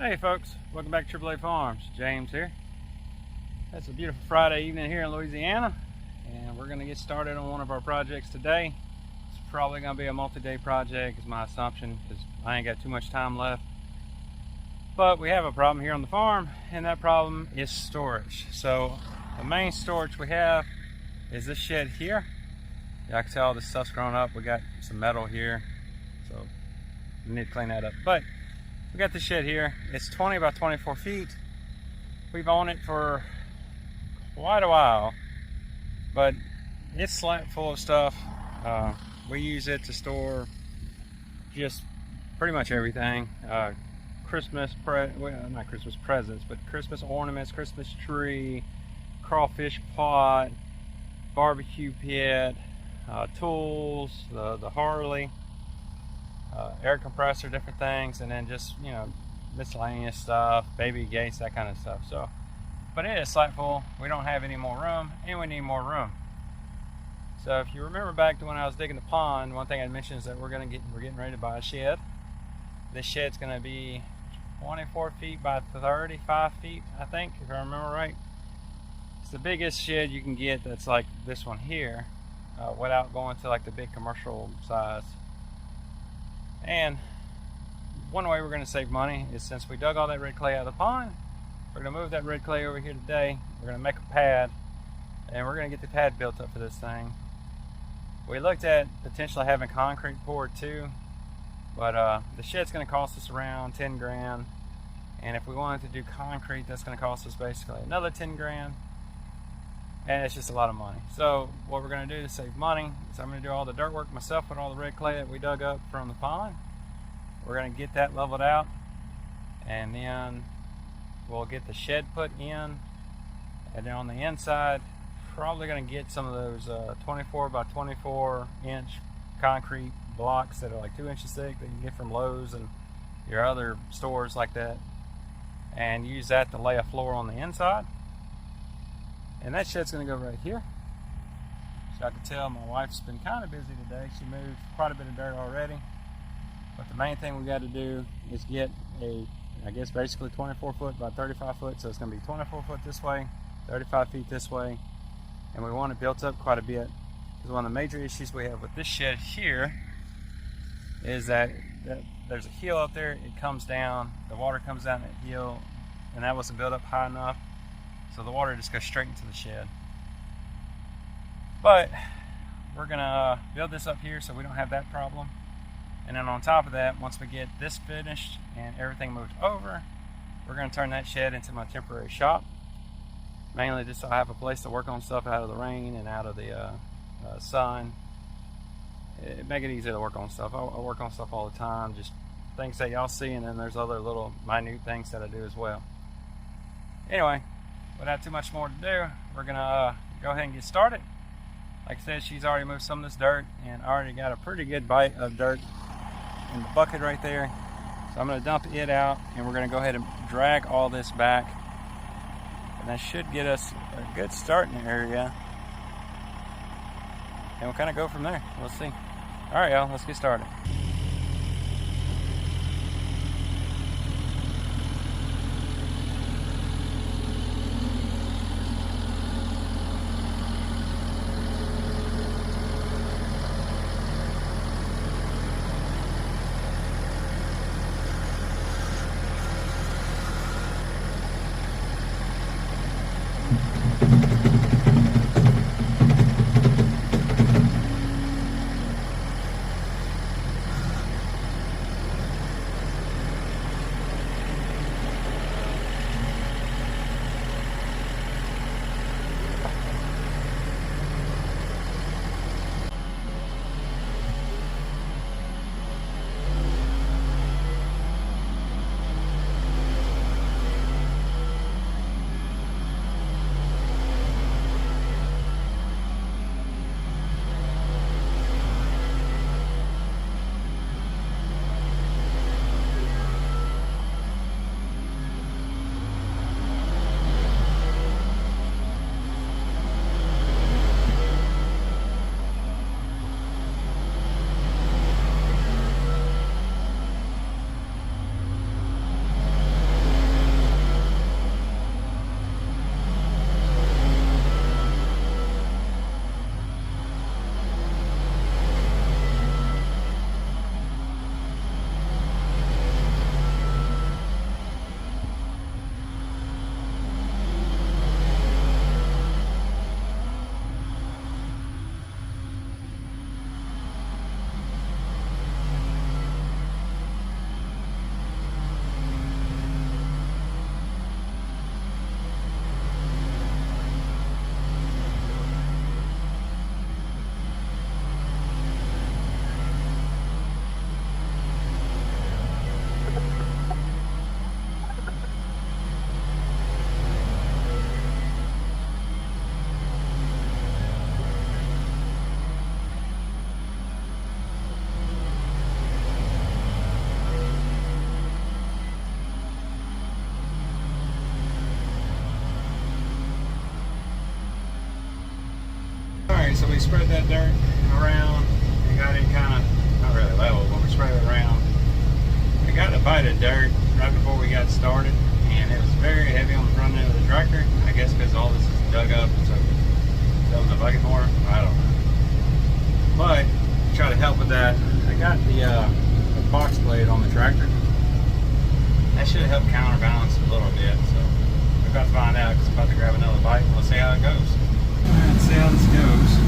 Hey folks, welcome back to AAA Farms. James here. It's a beautiful Friday evening here in Louisiana, and we're going to get started on one of our projects today. It's probably going to be a multi-day project is my assumption, because I ain't got too much time left. But we have a problem here on the farm, and that problem is storage. So the main storage we have is this shed here. I can tell all this stuff's grown up. We got some metal here, so we need to clean that up. But we got this shed here. It's 20 by 24 feet. We've owned it for quite a while, but it's slammed full of stuff. We use it to store just pretty much everything. Not Christmas presents, but Christmas ornaments, Christmas tree, crawfish pot, barbecue pit, tools, the Harley, air compressor, different things, and then just, you know, miscellaneous stuff, baby gates, that kind of stuff. So, but it is slat full. We don't have any more room, and we need more room. So if you remember back to when I was digging the pond, one thing I mentioned is that we're getting ready to buy a shed. This shed's going to be 24 feet by 35 feet, I think, if I remember right. It's the biggest shed you can get that's like this one here, without going to like the big commercial size. And one way we're going to save money is, since we dug all that red clay out of the pond, we're going to move that red clay over here today. We're going to make a pad, and we're going to get the pad built up for this thing. We looked at potentially having concrete poured too, but the shed's going to cost us around 10 grand. And if we wanted to do concrete, that's going to cost us basically another 10 grand. And it's just a lot of money. So what we're going to do to save money is I'm going to do all the dirt work myself with all the red clay that we dug up from the pond. We're going to get that leveled out, and then we'll get the shed put in. And then on the inside, probably going to get some of those 24 by 24 inch concrete blocks that are like 2 inches thick that you can get from Lowe's and your other stores like that, and use that to lay a floor on the inside. And that shed's going to go right here. So I can tell my wife's been kind of busy today. She moved quite a bit of dirt already. But the main thing we got to do is get a, I guess basically 24 foot by 35 foot. So it's going to be 24 foot this way, 35 feet this way. And we want it built up quite a bit, because one of the major issues we have with this shed here is that there's a hill up there. It comes down, the water comes down that hill, and that wasn't built up high enough. So the water just goes straight into the shed. But we're gonna build this up here so we don't have that problem. And then on top of that, once we get this finished and everything moved over, we're gonna turn that shed into my temporary shop. Mainly just so I have a place to work on stuff out of the rain and out of the sun. Make it easy to work on stuff. I work on stuff all the time, just things that y'all see, and then there's other little minute things that I do as well. Anyway, without too much more to do, we're gonna go ahead and get started. Like I said, she's already moved some of this dirt, and I already got a pretty good bite of dirt in the bucket right there. So I'm gonna dump it out, and we're gonna go ahead and drag all this back, and that should get us a good starting area, and we'll kind of go from there. We'll see. All right, y'all, let's get started. Alright, so we spread that dirt around and got it kind of, not really level, but we spread it around. I got a bite of dirt right before we got started, and it was very heavy on the front end of the tractor. I guess because all this is dug up, so filling the bucket more. I don't know. But to try to help with that, I got the box blade on the tractor. That should help counterbalance it a little bit. So we're about to find out because I'm about to grab another bite and we'll see how it goes. Alright, let's see how this goes.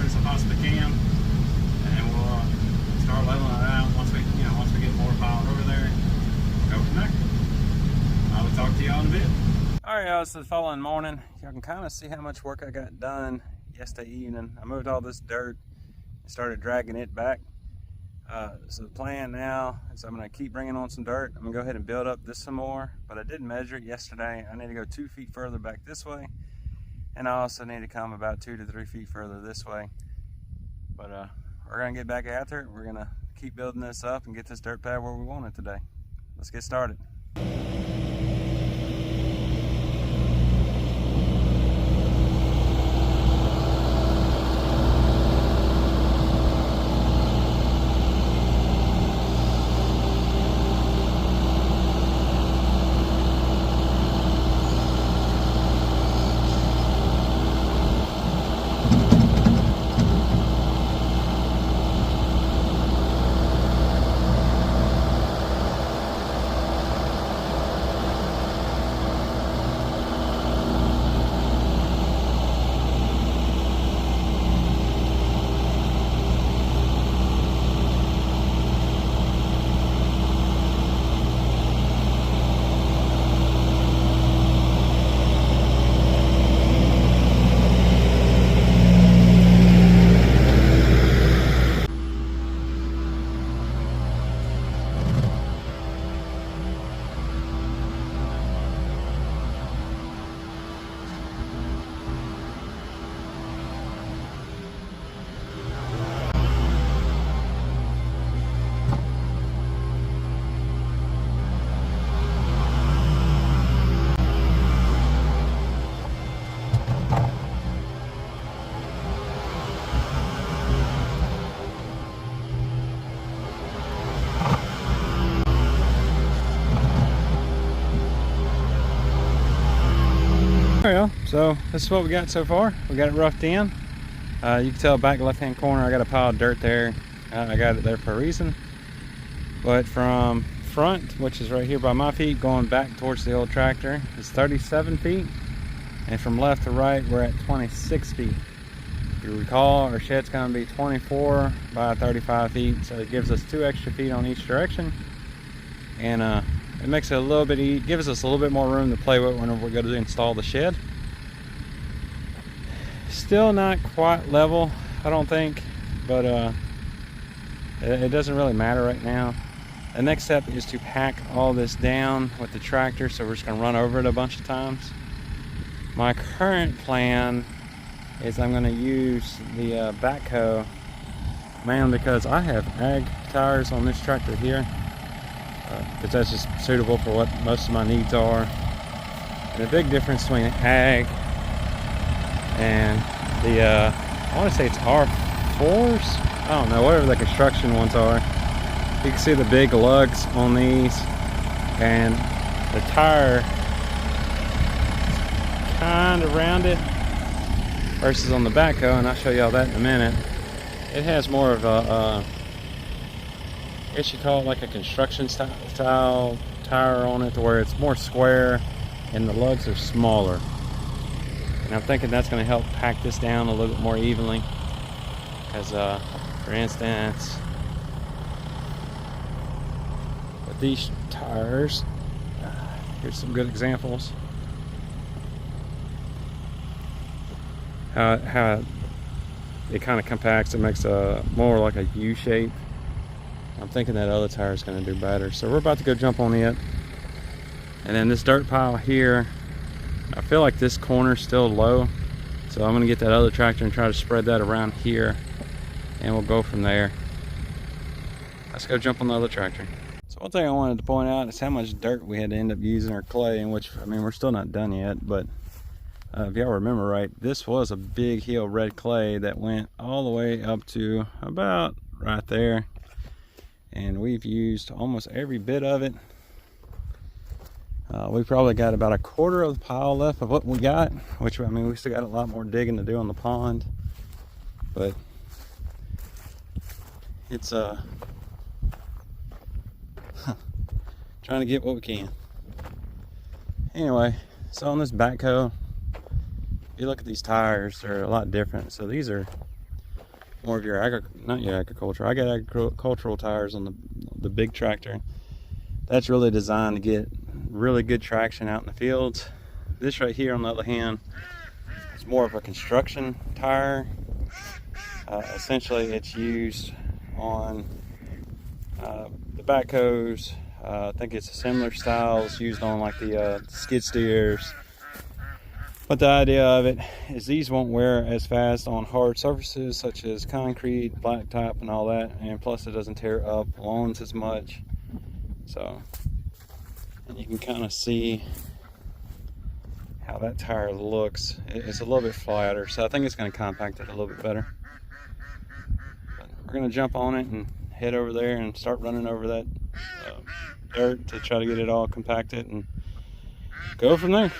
dirt as I possibly can, and we'll start leveling it out once we get more piled over there. Go from there. I will talk to y'all in a bit. All right, y'all. So the following morning, y'all can kind of see how much work I got done yesterday evening. I moved all this dirt and started dragging it back. So the plan now is I'm going to keep bringing on some dirt. I'm going to go ahead and build up this some more, but I did measure it yesterday. I need to go 2 feet further back this way, and I also need to come about 2 to 3 feet further this way. But we're going to get back after it. We're going to keep building this up and get this dirt pad where we want it today. Let's get started. Well, so this is what we got so far. We got it roughed in. You can tell back left hand corner I got a pile of dirt there. I got it there for a reason. But from front, which is right here by my feet, going back towards the old tractor, is 37 feet. And from left to right, we're at 26 feet. If you recall, our shed's going to be 24 by 35 feet. So it gives us 2 extra feet on each direction. And it makes it a little bit, gives us a little bit more room to play with whenever we go to install the shed. Still not quite level, I don't think, but it doesn't really matter right now. The next step is to pack all this down with the tractor, so we're just going to run over it a bunch of times. My current plan is I'm going to use the backhoe, mainly because I have ag tires on this tractor here. Because that's just suitable for what most of my needs are. And the big difference between ag and the I want to say it's R4s, I don't know, whatever the construction ones are. You can see the big lugs on these, and the tire kind of rounded versus on the backhoe, and I'll show y'all that in a minute. It has more of a I guess you call it like a construction style tire on it, to where it's more square and the lugs are smaller. And I'm thinking that's going to help pack this down a little bit more evenly. Because, for instance, with these tires, here's some good examples. How it kind of compacts, it makes a more like a U shape. I'm thinking that other tire is going to do better. So we're about to go jump on it. And then this dirt pile here, I feel like this corner's still low. So I'm going to get that other tractor and try to spread that around here. And we'll go from there. Let's go jump on the other tractor. So one thing I wanted to point out is how much dirt we had to end up using, our clay, in which, I mean, we're still not done yet. But if y'all remember right, this was a big hill red clay that went all the way up to about right there. And we've used almost every bit of it. We probably got about a quarter of the pile left of what we got, which, I mean, we still got a lot more digging to do on the pond, but it's trying to get what we can. Anyway, so on this backhoe, if you look at these tires, they're a lot different. So these are more of your not your agriculture. I got agricultural tires on the big tractor. That's really designed to get really good traction out in the fields. This right here, on the other hand, is more of a construction tire. Essentially, it's used on the backhoes. I think it's a similar style. It's used on like the skid steers. But the idea of it is these won't wear as fast on hard surfaces such as concrete, blacktop, and all that. And plus, it doesn't tear up lawns as much. So, and you can kind of see how that tire looks. It's a little bit flatter, so I think it's going to compact it a little bit better. But we're going to jump on it and head over there and start running over that dirt to try to get it all compacted and go from there.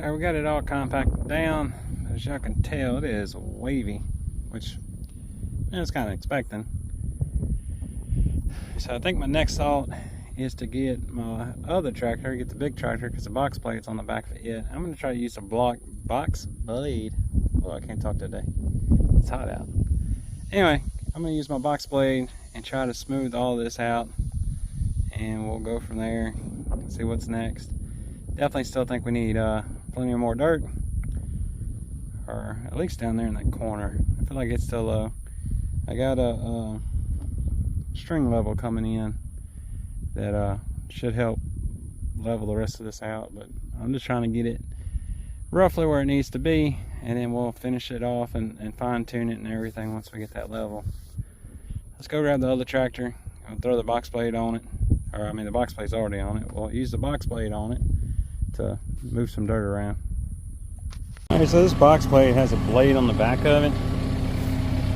We got it all compacted down. As y'all can tell, it is wavy, which I was kind of expecting. So I think my next thought is to get my other tractor, get the big tractor, because the box plate's on the back of it. I'm going to try to use a box blade. Oh, I can't talk today. It's hot out. Anyway, I'm going to use my box blade and try to smooth all this out, and we'll go from there and see what's next. Definitely still think we need plenty more dirt, or at least down there in that corner. I feel like it's still low. I got a string level coming in that should help level the rest of this out, but I'm just trying to get it roughly where it needs to be, and then we'll finish it off and fine tune it and everything once we get that level. Let's go grab the other tractor. I'll throw the box blade on it, or I mean the box blade's already on it. We'll use the box blade on it to move some dirt around. Alright, so this box blade has a blade on the back of it.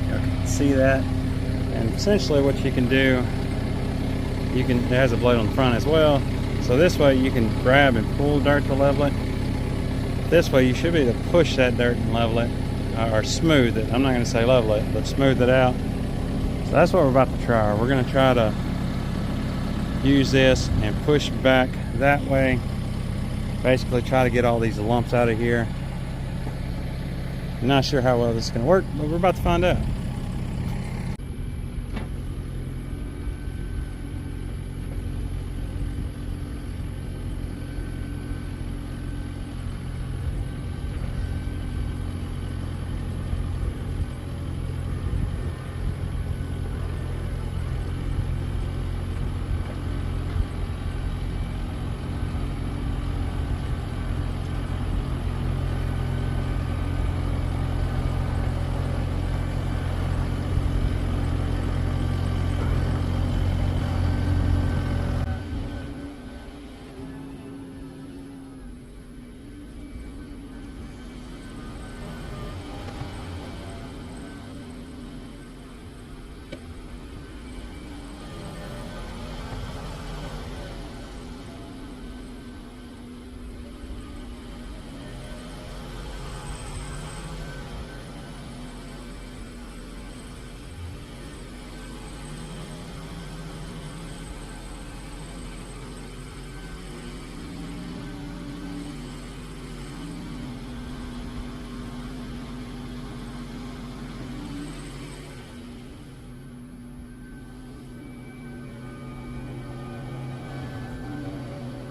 You can see that. And essentially what you can do, it has a blade on the front as well. So this way you can grab and pull dirt to level it. This way you should be able to push that dirt and level it, or smooth it. I'm not going to say level it, but smooth it out. So that's what we're about to try. We're going to try to use this and push back that way. Basically try to get all these lumps out of here. I'm not sure how well this is going to work, but we're about to find out.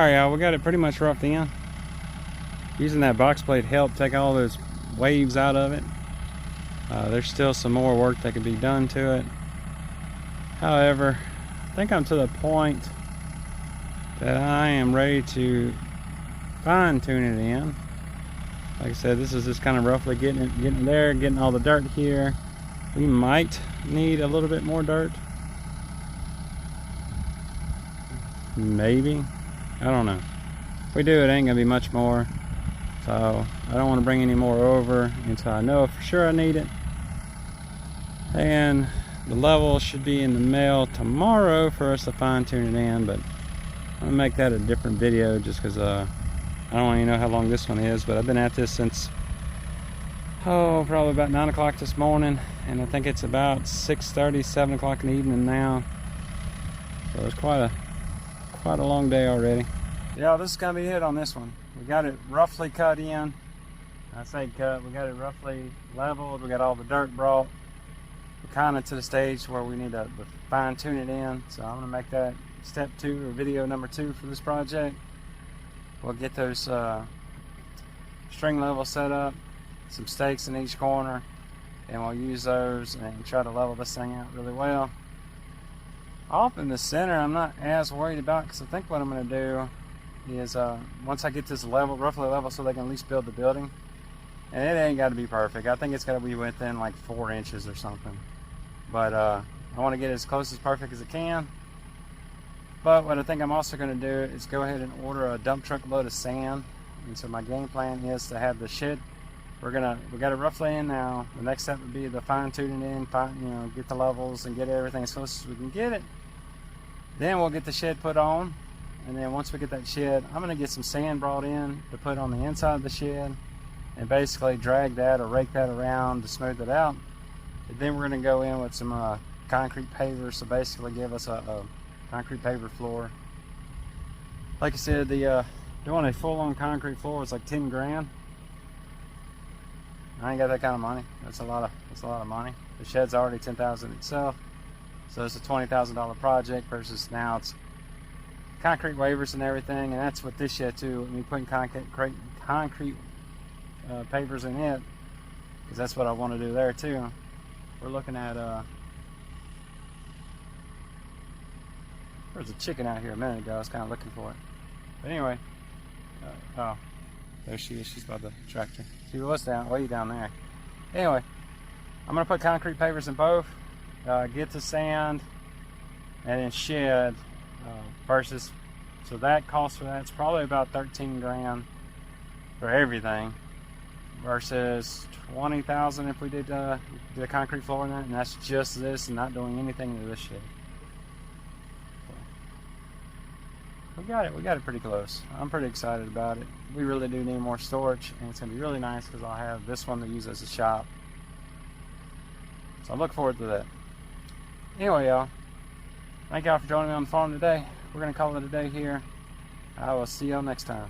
Alright y'all, we got it pretty much roughed in. Using that box plate helped take all those waves out of it. There's still some more work that could be done to it. However, I think I'm to the point that I am ready to fine tune it in. Like I said, this is just kind of roughly getting it there, getting all the dirt here. We might need a little bit more dirt. Maybe. I don't know. If we do, it ain't gonna be much more. So I don't want to bring any more over until I know for sure I need it. And the level should be in the mail tomorrow for us to fine tune it in, but I'm gonna make that a different video just because I don't even know how long this one is, but I've been at this since probably about 9 o'clock this morning, and I think it's about 6:30, 7 o'clock in the evening now. So it's quite a long day already. Yeah, this is gonna be it on this one. We got it roughly cut in. I say cut, we got it roughly leveled, we got all the dirt brought. We're kind of to the stage where we need to fine tune it in, so I'm gonna make that step 2 or video number 2 for this project. We'll get those string levels set up, some stakes in each corner, and we'll use those and try to level this thing out really well. Off in the center, I'm not as worried about, because I think what I'm going to do is once I get this level, roughly level, so they can at least build the building, and it ain't got to be perfect. I think it's got to be within like 4 inches or something, but I want to get it as close as perfect as I can. But what I think I'm also going to do is go ahead and order a dump truck load of sand. And so my game plan is to have the shed. We got it roughly in now. The next step would be the fine tuning in, get the levels and get everything as close as we can get it. Then we'll get the shed put on. And then once we get that shed, I'm going to get some sand brought in to put on the inside of the shed and basically drag that or rake that around to smooth it out. And then we're going to go in with some concrete pavers to basically give us a concrete paver floor. Like I said, the doing a full-on concrete floor is like 10 grand. I ain't got that kind of money. That's a lot of money. The shed's already 10,000 itself, so it's a $20,000 project versus now it's concrete waivers and everything, and that's what this shed too. I mean, putting concrete pavers in it, because that's what I want to do there too. We're looking at there was a chicken out here a minute ago. I was kind of looking for it, but anyway. Oh, there she is. She's by the tractor. She was way down there. Anyway, I'm gonna put concrete pavers in both. Get the sand and then shed versus. So that cost for that's probably about 13 grand for everything versus 20,000 if we did the concrete floor in that, and that's just this and not doing anything to this shed. We got it pretty close. I'm pretty excited about it. We really do need more storage, and it's gonna be really nice because I'll have this one to use as a shop. So I look forward to that. Anyway, y'all, thank y'all for joining me on the farm today. We're gonna call it a day here. I will see y'all next time.